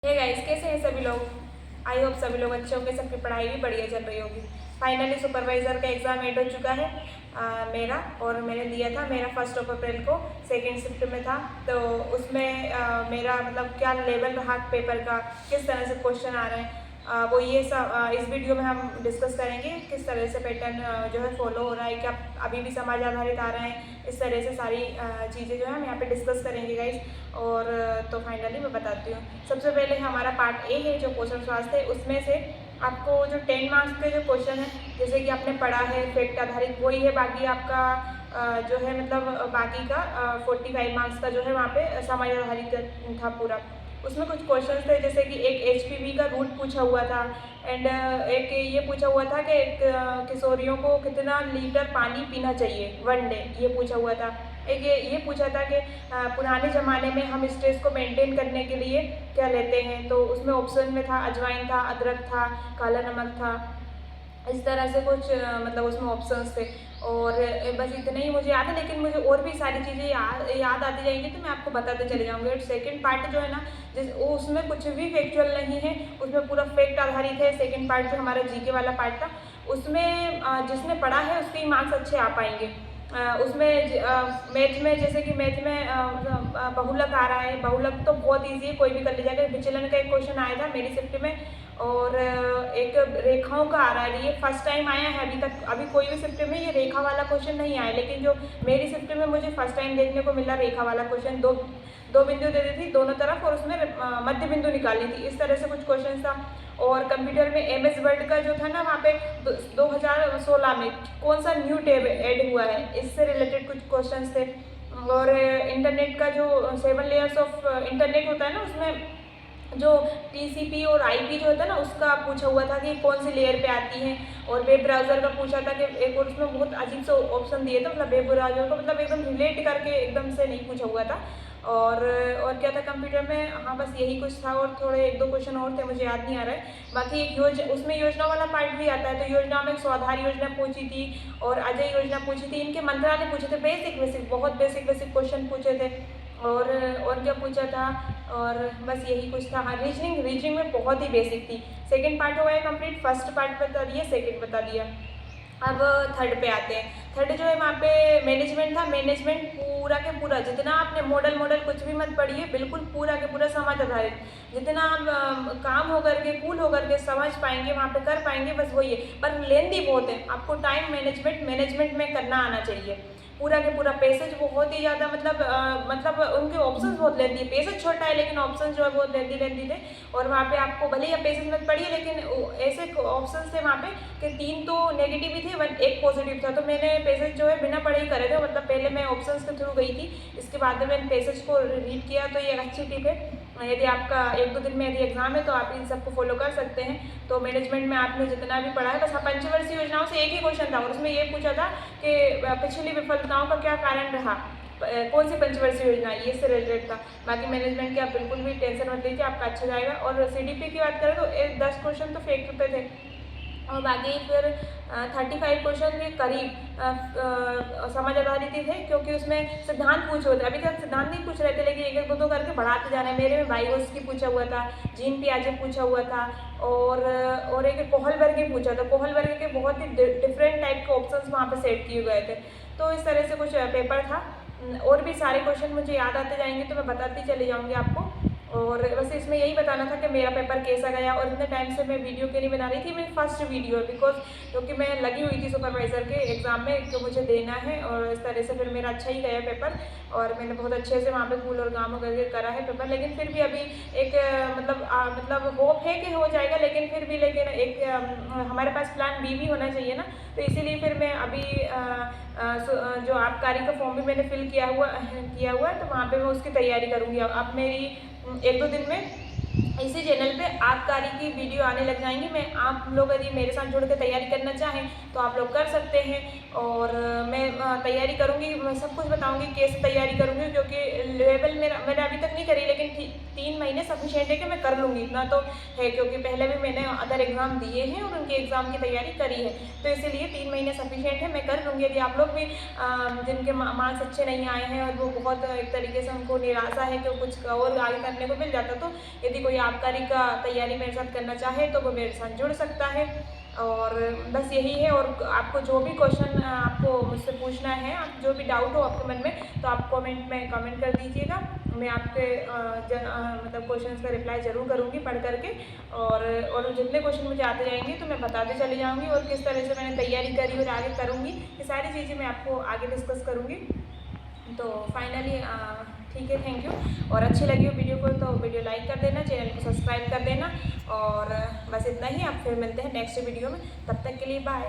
Hey guys, कैसे हैं सभी लोग। आई होप सभी लोग अच्छे होंगे, सबकी पढ़ाई भी बढ़िया चल रही होगी। फाइनली सुपरवाइज़र का एग्ज़ाम एंड हो चुका है मेरा, और मैंने दिया था। मेरा 1 अप्रैल को सेकेंड शिफ्ट में था। तो उसमें मेरा मतलब क्या लेवल रहा पेपर का, किस तरह से क्वेश्चन आ रहे हैं, वो ये सब इस वीडियो में हम डिस्कस करेंगे। किस तरह से पैटर्न जो है फॉलो हो रहा है, क्या अभी भी समाज आधारित आ रहे हैं, इस तरह से सारी चीज़ें जो है हम यहाँ पे डिस्कस करेंगे गाइस। और तो फाइनली मैं बताती हूँ। सबसे पहले हमारा पार्ट ए है जो क्वेश्चन स्वास्थ्य है, उसमें से आपको जो 10 मार्क्स के जो क्वेश्चन है, जैसे कि आपने पढ़ा है फैक्ट आधारित, वही है। बाकी आपका जो है मतलब बाकी का 45 मार्क्स का जो है वहाँ पे समाज आधारित था पूरा। उसमें कुछ क्वेश्चन थे, जैसे कि एक एचपीवी का रूट पूछा हुआ था, एंड एक ये पूछा हुआ था कि किशोरियों को कितना लीटर पानी पीना चाहिए वन डे, ये पूछा हुआ था। एक ये पूछा था कि पुराने ज़माने में हम स्ट्रेस को मेंटेन करने के लिए क्या लेते हैं। तो उसमें ऑप्शन में था अजवाइन था, अदरक था, काला नमक था। इस तरह से कुछ मतलब उसमें ऑप्शंस थे। और बस इतना ही मुझे याद है, लेकिन मुझे और भी सारी चीज़ें याद आती जाएंगी तो मैं आपको बताते चले जाऊँगी। और सेकंड पार्ट जो है ना, जिस उसमें कुछ भी फैक्चुअल नहीं है, उसमें पूरा फैक्ट आधारित है। सेकंड पार्ट जो हमारा जीके वाला पार्ट था, उसमें जिसने पढ़ा है उसके ही मार्क्स अच्छे आ पाएंगे। उसमें मैथ में, जैसे कि मैथ में बहुलक आ रहा है। बहुलक तो बहुत ईजी है, कोई भी कर ले जाएगा। विचलन का एक क्वेश्चन आया था मेरी शिफ्ट में, और एक रेखाओं का आ रहा है। ये फर्स्ट टाइम आया है, अभी तक अभी कोई भी शिफ्ट में ये रेखा वाला क्वेश्चन नहीं आया, लेकिन जो मेरी शिफ्ट में मुझे फर्स्ट टाइम देखने को मिला रेखा वाला क्वेश्चन। दो दो बिंदु दे दी थी दोनों तरफ, और उसमें मध्य बिंदु निकालनी थी। इस तरह से कुछ क्वेश्चन था। और कंप्यूटर में एमएस वर्ड का जो था ना, वहाँ पे 2016 में कौन सा न्यू टैब ऐड हुआ है, इससे रिलेटेड कुछ क्वेश्चन थे। और इंटरनेट का जो 7 लेयर्स ऑफ इंटरनेट होता है ना, उसमें जो टीसीपी और आईपी जो होता है ना, उसका पूछा हुआ था कि कौन सी लेयर पे आती है। और वेब ब्राउज़र का पूछा था कि एक, और उसमें बहुत अजीब से ऑप्शन दिए थे, मतलब वेब ब्राउज़र को मतलब एकदम रिलेट करके एकदम से नहीं पूछा हुआ था। और क्या था कंप्यूटर में, हाँ बस यही कुछ था। और थोड़े एक दो क्वेश्चन और थे, मुझे याद नहीं आ रहा है। बाकी एक उसमें योजना वाला पार्ट भी आता है। तो योजना में स्वाधार योजना पूछी थी, और अजय योजना पूछी थी। इनके मंत्रालय पूछे थे, बेसिक बहुत बेसिक क्वेश्चन पूछे थे। और क्या पूछा था, और बस यही कुछ था। हाँ, रीजनिंग में बहुत ही बेसिक थी। सेकंड पार्ट हो गया कंप्लीट। फर्स्ट पार्ट बता दिया, सेकंड बता दिया। अब थर्ड पे आते हैं। थर्ड जो है वहाँ पे मैनेजमेंट था। मैनेजमेंट पूरा के पूरा, जितना आपने मॉडल कुछ भी मत पढ़िए, बिल्कुल पूरा के पूरा समाज आधारित। जितना आप काम होकर के कूल होकर के समझ पाएंगे, वहाँ पे कर पाएंगे, बस वही है। पर लेंदी बहुत है, आपको टाइम मैनेजमेंट में करना आना चाहिए। पूरा के पूरा पैसेज बहुत ही ज़्यादा, मतलब उनके ऑप्शंस बहुत लेंदी है। पैसेज छोटा है, लेकिन ऑप्शंस जो है बहुत लेंदी थे। और वहाँ पे आपको भले ही आप पैसेज मत पढ़िए, लेकिन ऐसे ऑप्शंस थे वहाँ पे कि 3 तो नेगेटिव ही थे, एक पॉजिटिव था। तो मैंने पैसेज जो है बिना पढ़े ही करे थे, मतलब पहले मैं ऑप्शंस के थ्रू गई थी, इसके बाद में मैंने पैसेज को रीड किया। तो ये अच्छी टिप है। यदि आपका 1-2 दिन में यदि एग्जाम है तो आप इन सबको फॉलो कर सकते हैं। तो मैनेजमेंट में आपने जितना भी पढ़ा है, बस पंचवर्षीय योजनाओं से एक ही क्वेश्चन था, और उसमें ये पूछा था कि पिछली विफलताओं का क्या कारण रहा, कौन सी पंचवर्षीय योजना, ये से रिलेटेड था। बाकी मैनेजमेंट की आप बिल्कुल भी टेंशन मत लीजिए, आपका अच्छा जाएगा। और सीडीपी की बात करें तो 10 क्वेश्चन तो फेक पे थे, और बाकी फिर 35 क्वेश्चन के करीब समझ आधारित ही थे, क्योंकि उसमें सिद्धांत पूछे होते। अभी तक सिद्धांत नहीं पूछ रहे थे, लेकिन एक एक दो करके बढ़ाते जा रहे हैं। मेरे में बायोस की पूछा हुआ था, जीन पियाजे पूछा हुआ था, और एक कोहलबर्ग पूछा था। कोहलबर्ग के बहुत ही डिफरेंट टाइप के ऑप्शंस वहाँ पे सेट किए गए थे। तो इस तरह से कुछ पेपर था। और भी सारे क्वेश्चन मुझे याद आते जाएंगे तो मैं बताती चली जाऊँगी आपको। और बस इसमें यही बताना था कि मेरा पेपर कैसा गया। और इतने टाइम से मैं वीडियो क्यों नहीं बना रही थी, मेरी फर्स्ट वीडियो है, बिकॉज क्योंकि मैं लगी हुई थी सुपरवाइज़र के एग्ज़ाम में, जो मुझे देना है। और इस तरह से फिर मेरा अच्छा ही गया पेपर, और मैंने बहुत अच्छे से वहाँ पे कूल और काम करके करा है पेपर। लेकिन फिर भी अभी एक मतलब होप है कि हो जाएगा, लेकिन फिर भी एक हमारे पास प्लान बी भी होना चाहिए ना। तो इसीलिए फिर मैं अभी जो आबकारी का फॉर्म भी मैंने फिल किया हुआ है, तो वहाँ पे मैं उसकी तैयारी करूँगी। अब मेरी 1-2 दिन में इसी चैनल पे आबकारी की वीडियो आने लग जाएंगी। मैं आप लोग यदि मेरे साथ जुड़ के तैयारी करना चाहें तो आप लोग कर सकते हैं। और मैं तैयारी करूँगी, मैं सब कुछ बताऊँगी कैसे तैयारी करूँगी, क्योंकि लेवल मैंने अभी तक नहीं करी, लेकिन 3 महीने सफिशिएंट है कि मैं कर लूँगी, इतना तो है। क्योंकि पहले भी मैंने अदर एग्ज़ाम दिए हैं और उनके एग्ज़ाम की तैयारी करी है, तो इसीलिए 3 महीने सफिशिएंट है, मैं कर लूँगी। यदि आप लोग भी जिनके मार्क्स अच्छे नहीं आए हैं और वो बहुत एक तरीके से उनको निराशा है कि कुछ और आगे करने को मिल जाता, तो यदि कोई आबकारी का तैयारी मेरे साथ करना चाहे तो वो मेरे साथ जुड़ सकता है। और बस यही है। और आपको जो भी क्वेश्चन आपको मुझसे पूछना है, आप जो भी डाउट हो आपके मन में, तो आप कमेंट में कमेंट कर दीजिएगा। मैं आपके मतलब क्वेश्चंस का रिप्लाई ज़रूर करूँगी पढ़ करके। और जितने क्वेश्चन मुझे आते जाएंगे तो मैं बताते चली जाऊँगी, और किस तरह से मैंने तैयारी करी और आगे करूँगी, ये सारी चीज़ें मैं आपको आगे डिस्कस करूँगी। तो फाइनली ठीक है, थैंक यू। और अच्छी लगी हो वीडियो को तो वीडियो लाइक कर देना, चैनल को सब्सक्राइब कर देना। और बस इतना ही, आप फिर मिलते हैं नेक्स्ट वीडियो में, तब तक के लिए बाय।